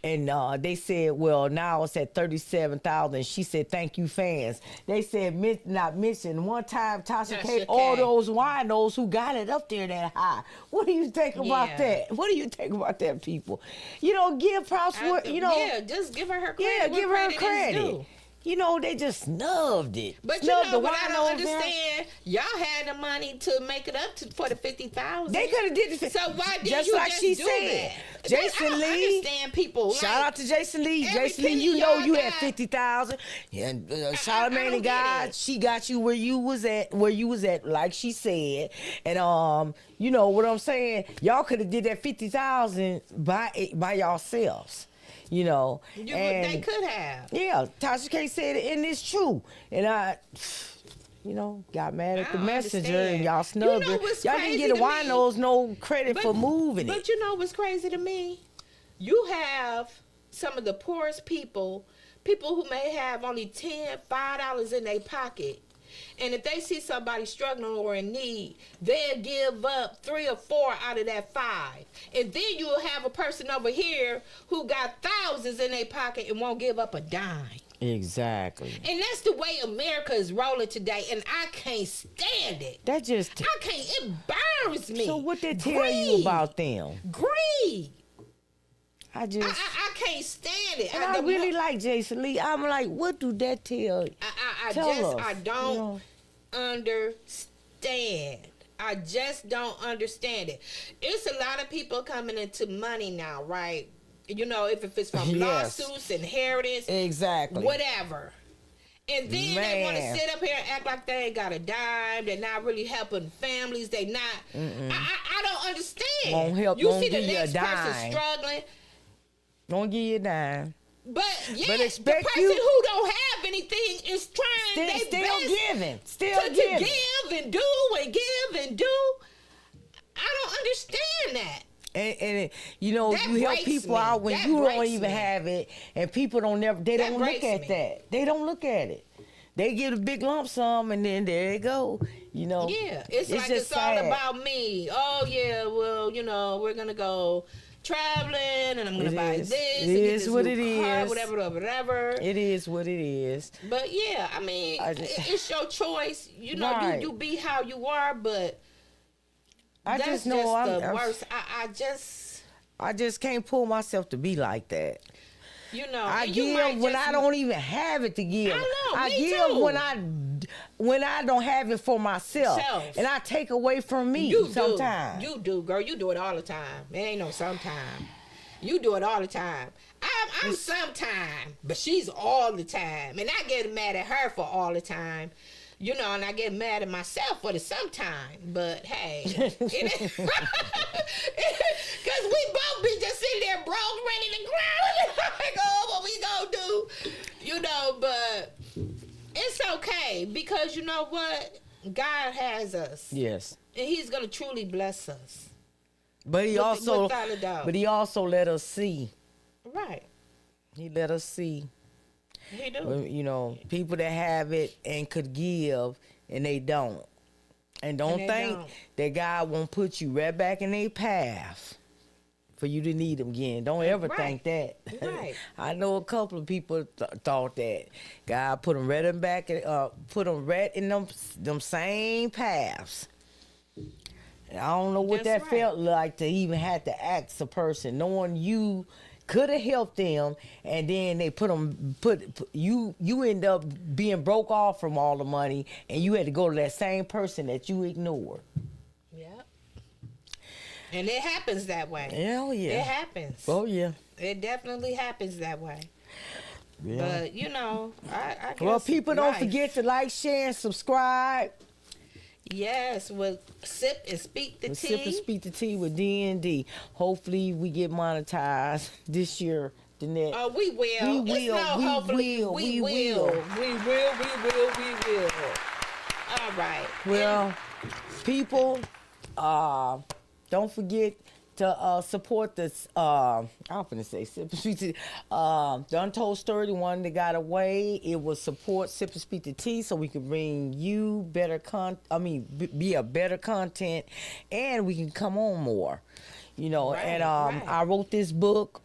And they said, well, now it's at 37,000. She said, thank you, fans. They said, not mention one time Tasha K, all those winos who got it up there that high. What do you think about that? What do you think about that, people? You know, give props for, you know. Yeah, just give her credit. Yeah, give her is credit. due. You know, they just snubbed it. But Snubbed you know the what I don't winos there. understand? Y'all had the money to make it up for the 50,000. They could have did it. So why didn't just you like just she do said. that? Jason I don't Lee. understand people. Shout out to Jason Lee. Jason Lee, you know you had 50,000. And Charlamagne God, she got you where you was at, like she said. And you know what I'm saying? Y'all could have did that 50,000 by yourselves. You know, They could have. Yeah, Tasha K said it, and it's true. And I, you know, got mad at the messenger, and y'all snubbed her. Y'all didn't get the winos no credit for moving it. But you know what's crazy to me? You have some of the poorest people who may have only $5 in their pocket. And if they see somebody struggling or in need, they'll give up 3 or 4 out of that 5. And then you'll have a person over here who got thousands in their pocket and won't give up a dime. Exactly. And that's the way America is rolling today, and I can't stand it. That just... it burns me. So what they tell you about them? Greed. I can't stand it. And I really like Jason Lee. I'm like, what do that tell you? I don't understand. I just don't understand it. It's a lot of people coming into money now, right? You know, if it's from lawsuits, inheritance, exactly, whatever. And then they want to sit up here and act like they ain't got a dime. They're not really helping families. They not. I don't understand. Won't help. You Won't see the give you a next person dime. struggling. Won't give you a dime. But yeah, expect the person who don't have anything is trying their best giving. to give and do and give and do. I don't understand that. And you know, That you help breaks people me. out when That you don't breaks even me. have it, and people don't look at that. They don't look at it. They get a big lump sum, and then there you go. You know. Yeah, it's like just it's all sad. about me. Oh yeah, well, you know, we're gonna go traveling, and I'm gonna buy this. It and get is this what new it car, is. Whatever. It is what it is. But yeah, I mean, it's your choice. You know, Right. you be how you are, but I that's just know the I'm worst. I just can't pull myself to be like that. You know, I and you give might when just- I don't even have it to give. I know, me give too. when I don't have it for myself, Self. and I take away from me You sometimes. You do, girl. You do it all the time. It ain't no sometime. You do it all the time. I'm sometime, but she's all the time, and I get mad at her for all the time. You know, and I get mad at myself for the sometime. But hey, because we both be just sitting there broke, ready to ground. Like, oh, what we gonna do? You know, but it's okay because you know what? God has us. Yes. And He's gonna truly bless us. But he without a doubt. let us see. Right. He let us see. He do. You know, people that have it and could give and they don't. And don't they think don't. that God won't put you right back in their path for you to need him again. Don't ever Right. think that. Right. I know a couple of people thought that God put them right in back, put them right in them same paths. And I don't know what That's that right. felt like to even have to ask a person, knowing you could have helped them, and then they you end up being broke off from all the money, and you had to go to that same person that you ignored. Yep. And it happens that way. Hell yeah. It happens. Oh yeah. It definitely happens that way. Yeah. But you know, I guess Well, people don't life. forget to like, share, and subscribe. Yes, with Sip and Speak the With Tea. Sip and Speak the Tea with D&D. Hopefully we get monetized this year, Danette. Oh, we will. We It's will. no We hopefully. will. We We will. will. We will. All right. Well, people, don't forget to support this. I'm gonna say Sip and Speak the the Untold Story, the one that got away. It was support Sip and Speak the Tea, so we can bring you better be a better content, and we can come on more. You know, Right, and right. I wrote this book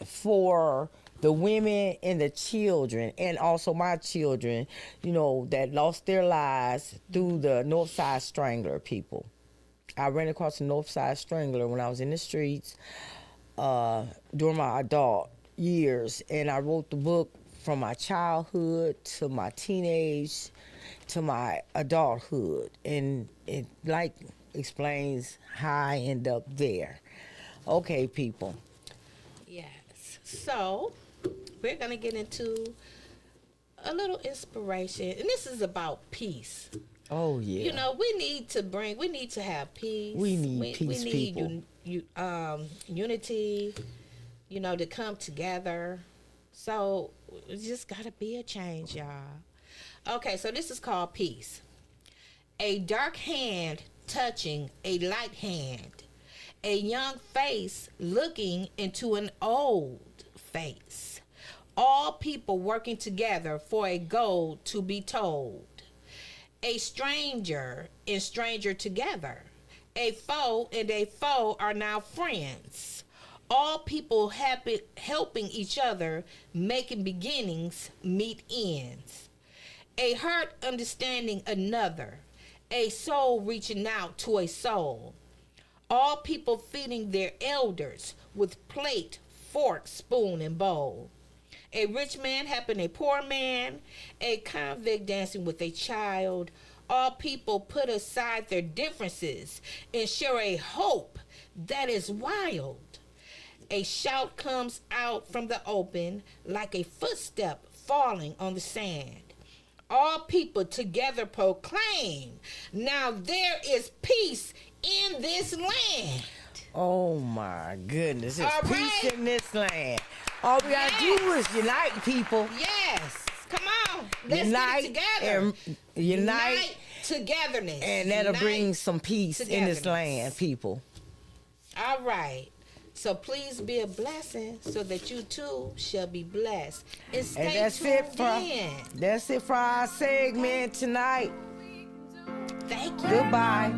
for the women and the children, and also my children, you know, that lost their lives through the Northside Strangler people. I ran across the Northside Strangler when I was in the streets during my adult years, and I wrote the book from my childhood to my teenage to my adulthood, and it like explains how I end up there. Okay, people. Yes. So we're gonna get into a little inspiration, and this is about peace. Oh yeah. You know, we need to have peace. We need peace, we people. need unity, you know, to come together. So it's just gotta be a change, y'all. Okay, so this is called peace. A dark hand touching a light hand. A young face looking into an old face. All people working together for a goal to be told. A stranger and stranger together. A foe and a foe are now friends. All people helping each other, making beginnings meet ends. A heart understanding another. A soul reaching out to a soul. All people feeding their elders with plate, fork, spoon, and bowl. A rich man helping a poor man, a convict dancing with a child. All people put aside their differences and share a hope that is wild. A shout comes out from the open like a footstep falling on the sand. All people together proclaim, now there is peace in this land. Oh my goodness. There's All peace right. in this land. All we gotta do is unite, people. Yes, come on, let's Unite get it together. and unite, togetherness, and that'll Unite bring some peace in this togetherness. land, people. All right. So please be a blessing so that you too shall be blessed. And stay And that's it tuned in. for our segment tonight. Thank you. Goodbye.